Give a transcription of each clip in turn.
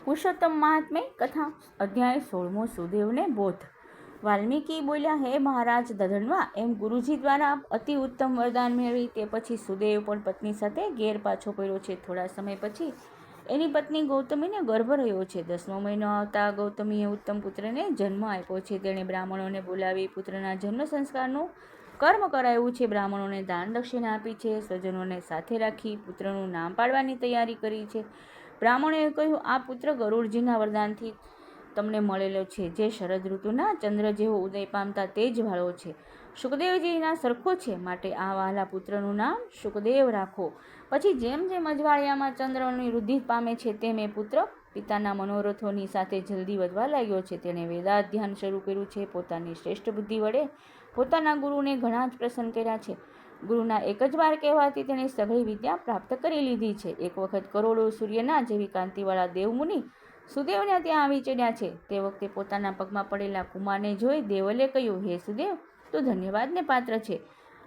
પુરુષોત્તમ મહાત્મ્ય કથા અધ્યાય 16 સુદેવને બોધ. વાલ્મીકી બોલ્યા, હે મહારાજ દધન્વા, એમ ગુરુજી દ્વારા અતિ ઉત્તમ વરદાન મેળવી તે પછી સુદેવ પણ પત્ની સાથે ઘેર પાછો ફર્યો છે. થોડા સમય પછી એની પત્ની ગૌતમીને ગર્ભ રહ્યો છે. 10મો મહિનો આવતા ગૌતમીએ ઉત્તમ પુત્રને જન્મ આપ્યો છે. તેણે બ્રાહ્મણોને બોલાવી પુત્રના જન્મ સંસ્કારનું કર્મ કરાવ્યું છે. બ્રાહ્મણોને દાન દક્ષિણા આપી છે. સ્વજનોને સાથે રાખી પુત્રનું નામ પાડવાની તૈયારી કરી છે. બ્રાહ્મણોએ કહ્યું, આ પુત્ર ગરુડજીના વરદાનથી તમને મળેલો છે, જે શરદ ઋતુના ચંદ્ર જેવો ઉદય પામતા તેજવાળો છે, શુકદેવજીના સરખો છે, માટે આ વહાલા પુત્રનું નામ શુકદેવ રાખો. પછી જેમ જેમ અજવાળિયામાં ચંદ્રની વૃદ્ધિ પામે છે તેમ એ પુત્ર પિતાના મનોરથોની સાથે જલ્દી વધવા લાગ્યો છે. તેણે વેદાધ્યાન શરૂ કર્યું છે. પોતાની શ્રેષ્ઠ બુદ્ધિ વડે પોતાના ગુરુને ઘણા જ પ્રસન્ન કર્યા છે. ગુરુના એક જ વાર કહેવાથી તેણે સઘળી વિદ્યા પ્રાપ્ત કરી લીધી છે. એક વખત કરોડો સૂર્યના જેવી કાંતિવાળા દેવમુનિ સુદેવને ત્યાં આવી ચડ્યા છે. તે વખતે પોતાના પગમાં પડેલા કુમારને જોઈ દેવલે કહ્યું, હે સુદેવ, તું ધન્યવાદને પાત્ર છે.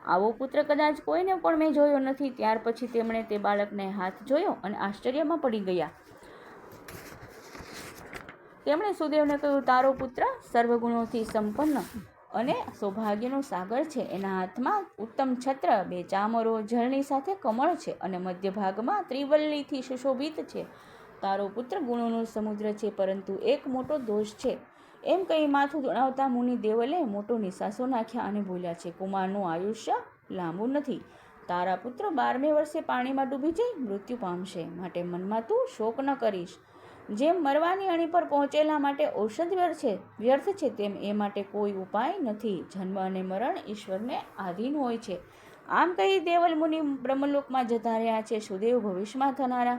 આવો પુત્ર કદાચ કોઈને પણ મેં જોયો નથી. ત્યાર પછી તેમણે તે બાળકને હાથ જોયો અને આશ્ચર્યમાં પડી ગયા. તેમણે સુદેવને કહ્યું, તારો પુત્ર સર્વગુણોથી સંપન્ન અને સૌભાગ્યનો સાગર છે. એના હાથમાં ઉત્તમ છત્ર, 2 ચામરો, જળની સાથે કમળ છે અને મધ્ય ભાગમાં ત્રિવલ્લીથી સુશોભિત છે. તારો પુત્ર ગુણોનો સમુદ્ર છે, પરંતુ એક મોટો દોષ છે. એમ કહી માથું દોડાવતા મુનિ દેવલે મોટો નિસાસો નાખ્યા અને બોલ્યા છે, કુમારનું આયુષ્ય લાંબુ નથી. તારા પુત્ર 12મે વર્ષે પાણીમાં ડૂબી જઈ મૃત્યુ પામશે. માટે મનમાં તું શોક ન કરીશ. જેમ મરવાની અણી પર પહોંચેલા માટે ઔષધ વ્યર્થ છે, તેમ એ માટે કોઈ ઉપાય નથી. જન્મ અને મરણ ઈશ્વરને આધીન હોય છે. આમ કહી દેવલ મુનિ બ્રહ્મલોકમાં જતા રહ્યા છે. સુદેવ ભવિષ્યમાં થનારા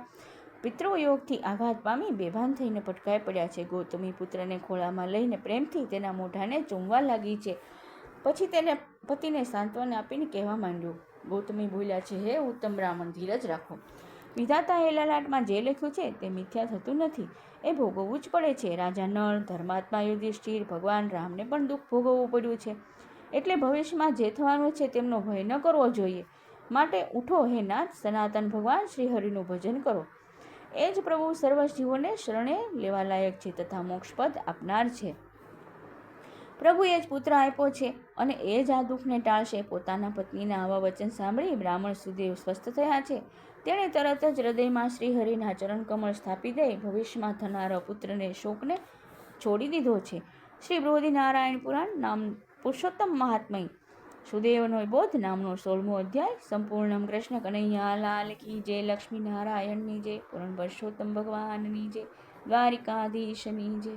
પિતૃયોગથી આઘાત પામી બેભાન થઈને પટકાઈ પડ્યા છે. ગૌતમી પુત્રને ખોળામાં લઈને પ્રેમથી તેના મોઢાને ચૂમવા લાગી છે. પછી તેને પતિને સાંત્વના આપીને કહેવા માંડ્યું. ગૌતમી બોલ્યા છે, હે ઉત્તમ બ્રાહ્મણ, ધીરજ રાખો. વિધાતાએ લલાટમાં જે લખ્યું છે તે મિથ્યા થતું નથી. એ ભોગવવું જ પડે છે. રાજા નળ, ધર્માત્મા યુધિષ્ઠિર, ભગવાન રામને પણ દુઃખ ભોગવવું પડ્યું છે. એટલે ભવિષ્યમાં જે થવાનું છે તેમનો ભય ન કરવો જોઈએ. માટે ઉઠો હે નાથ, સનાતન ભગવાન શ્રી હરિનું ભજન કરો. એ જ પ્રભુ સર્વ જીવોને શરણે લેવા લાયક છે તથા મોક્ષપદ આપનાર છે. પ્રભુએ જ પુત્ર આપ્યો છે અને એ જ આ દુઃખને ટાળશે. પોતાના પત્નીના આવા વચન સાંભળી બ્રાહ્મણ સુદેવ સ્વસ્થ થયા છે. તેણે તરત જ હૃદયમાં શ્રીહરિના ચરણકમળ સ્થાપી દઈ ભવિષ્યમાં થનારા પુત્રને શોકને છોડી દીધો છે. શ્રી બૃહદિનારાયણ પુરાણ નામ પુરુષોત્તમ મહાત્મ્ય સુદેવનો બોધ નામનો 16મો અધ્યાય સંપૂર્ણમ. કૃષ્ણ કનૈયા લાલ કી જય. લક્ષ્મી નારાયણની જય. પૂરણ પુરુષોત્તમ ભગવાનની જય. દ્વારિકાધીશની જય.